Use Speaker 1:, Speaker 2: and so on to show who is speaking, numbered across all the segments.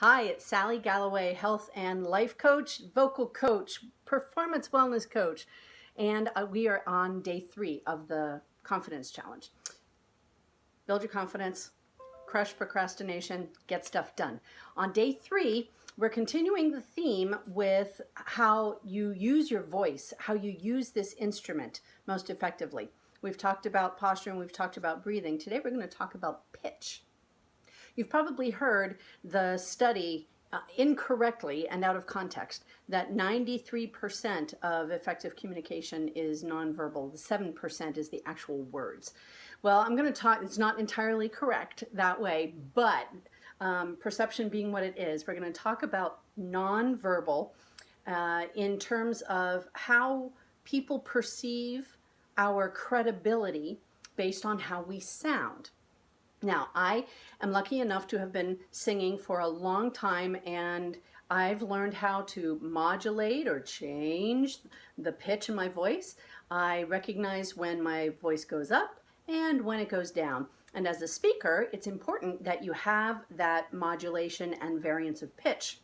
Speaker 1: Hi, it's Sally Galloway, health and life coach, vocal coach, performance wellness coach, and we are on day 3 of the confidence challenge. Build your confidence, crush procrastination, get stuff done. On day 3, we're continuing the theme with how you use your voice, how you use this instrument most effectively. We've talked about posture and we've talked about breathing. Today we're going to talk about pitch. You've probably heard the study incorrectly and out of context that 93% of effective communication is nonverbal. The 7% is the actual words. Well, I'm going to talk, it's not entirely correct that way, but perception being what it is, we're going to talk about nonverbal in terms of how people perceive our credibility based on how we sound. Now, I am lucky enough to have been singing for a long time, and I've learned how to modulate or change the pitch in my voice. I recognize when my voice goes up and when it goes down. And as a speaker, it's important that you have that modulation and variance of pitch.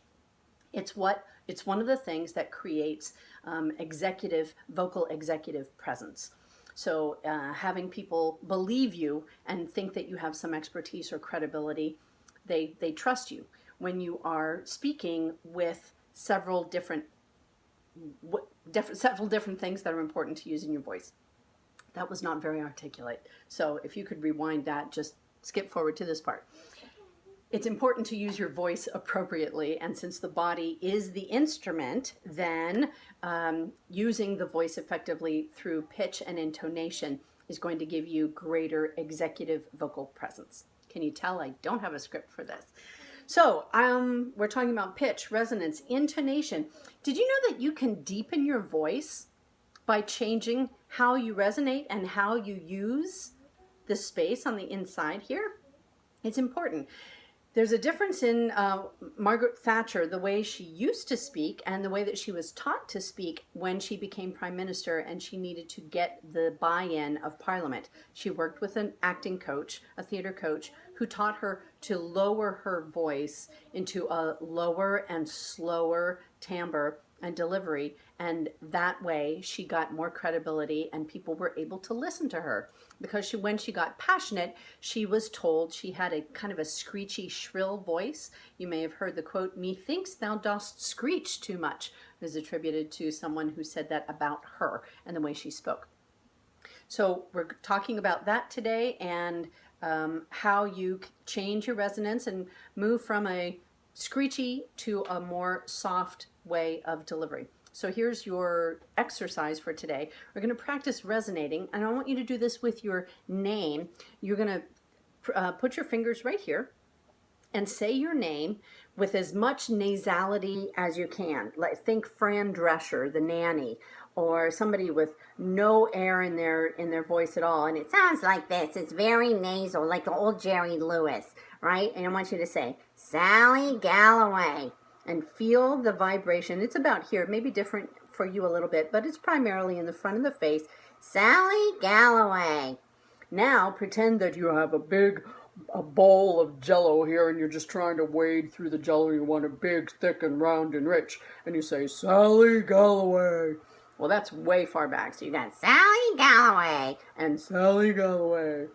Speaker 1: It's one of the things that creates vocal executive presence. So having people believe you and think that you have some expertise or credibility, they trust you when you are speaking with several different things that are important to use in your voice. That was not very articulate. So if you could rewind that, just skip forward to this part. It's important to use your voice appropriately, and since the body is the instrument, then using the voice effectively through pitch and intonation is going to give you greater executive vocal presence. Can you tell I don't have a script for this? So we're talking about pitch, resonance, intonation. Did you know that you can deepen your voice by changing how you resonate and how you use the space on the inside here? It's important. There's a difference in Margaret Thatcher, the way she used to speak and the way that she was taught to speak when she became prime minister and she needed to get the buy-in of Parliament. She worked with an acting coach, a theater coach, who taught her to lower her voice into a lower and slower timbre and delivery, and that way she got more credibility and people were able to listen to her, because when she got passionate, she was told she had a kind of a screechy, shrill voice. You may have heard the quote, "Methinks thou dost screech too much," is attributed to someone who said that about her and the way she spoke. So we're talking about that today, and how you change your resonance and move from a screechy to a more soft way of delivery. So here's your exercise for today. We're going to practice resonating, and I want you to do this with your name. You're going to put your fingers right here and say your name with as much nasality as you can. Like, think Fran Drescher, the nanny, or somebody with no air in their voice at all, and it sounds like this. It's very nasal, like the old Jerry Lewis, right? And I want you to say, "Sally Galloway," and feel the vibration. It's about here, maybe different for you a little bit, but it's primarily in the front of the face. "Sally Galloway." Now pretend that you have a bowl of Jello here, and you're just trying to wade through the Jello. You want it big, thick, and round and rich, and you say, "Sally Galloway." Well, that's way far back, so you got "Sally Galloway" and "Sally Galloway."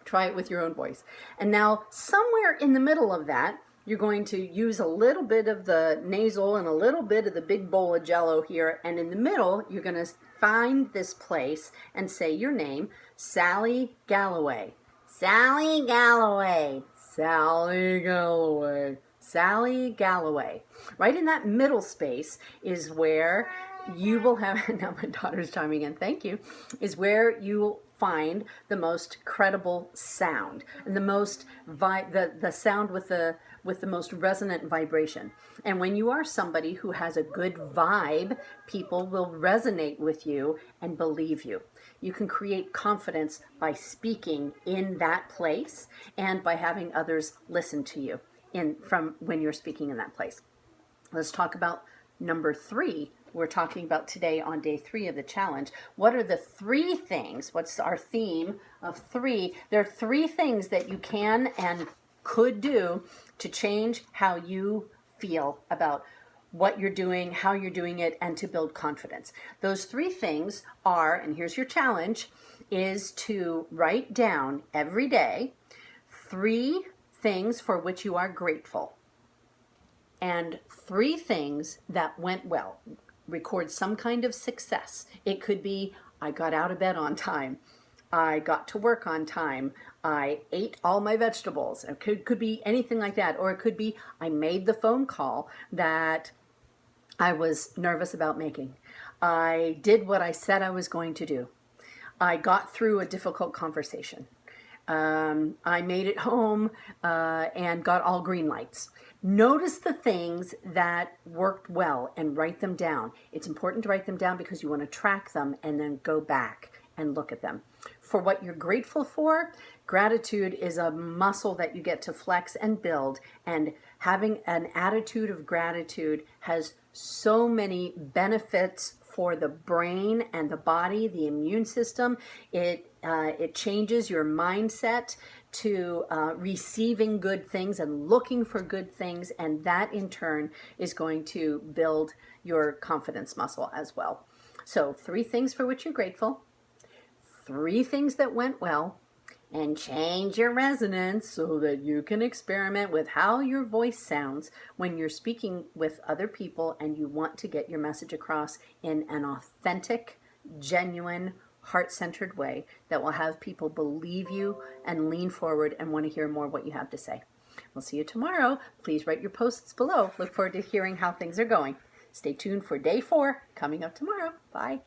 Speaker 1: Try it with your own voice. And now somewhere in the middle of that, you're going to use a little bit of the nasal and a little bit of the big bowl of Jello here, and in the middle, you're going to find this place and say your name, Sally Galloway. Sally Galloway. Sally Galloway. Sally Galloway. Right in that middle space is where you will have, now my daughter's chiming in, thank you, is where you will find the most credible sound and the most the sound with the most resonant vibration. And when you are somebody who has a good vibe, people will resonate with you and believe you. You can create confidence by speaking in that place and by having others listen to you from when you're speaking in that place. Let's talk about number 3. We're talking about today on day 3 of the challenge. What are the 3 things? What's our theme of 3? There are 3 things that you can and could do to change how you feel about what you're doing, how you're doing it, and to build confidence. Those 3 things are, and here's your challenge, is to write down every day 3 things for which you are grateful and 3 things that went well. Record some kind of success. It could be, I got out of bed on time. I got to work on time. I ate all my vegetables. It could be anything like that. Or it could be, I made the phone call that I was nervous about making. I did what I said I was going to do. I got through a difficult conversation. I made it home and got all green lights. Notice the things that worked well and write them down. It's important to write them down because you want to track them and then go back and look at them. For what you're grateful for, gratitude is a muscle that you get to flex and build, and having an attitude of gratitude has so many benefits for the brain and the body, the immune system. It changes your mindset to receiving good things and looking for good things, and that in turn is going to build your confidence muscle as well. So 3 things for which you're grateful, 3 things that went well, and change your resonance so that you can experiment with how your voice sounds when you're speaking with other people and you want to get your message across in an authentic, genuine, heart-centered way that will have people believe you and lean forward and want to hear more what you have to say. We'll see you tomorrow. Please write your posts below. Look forward to hearing how things are going. Stay tuned for day 4 coming up tomorrow. Bye.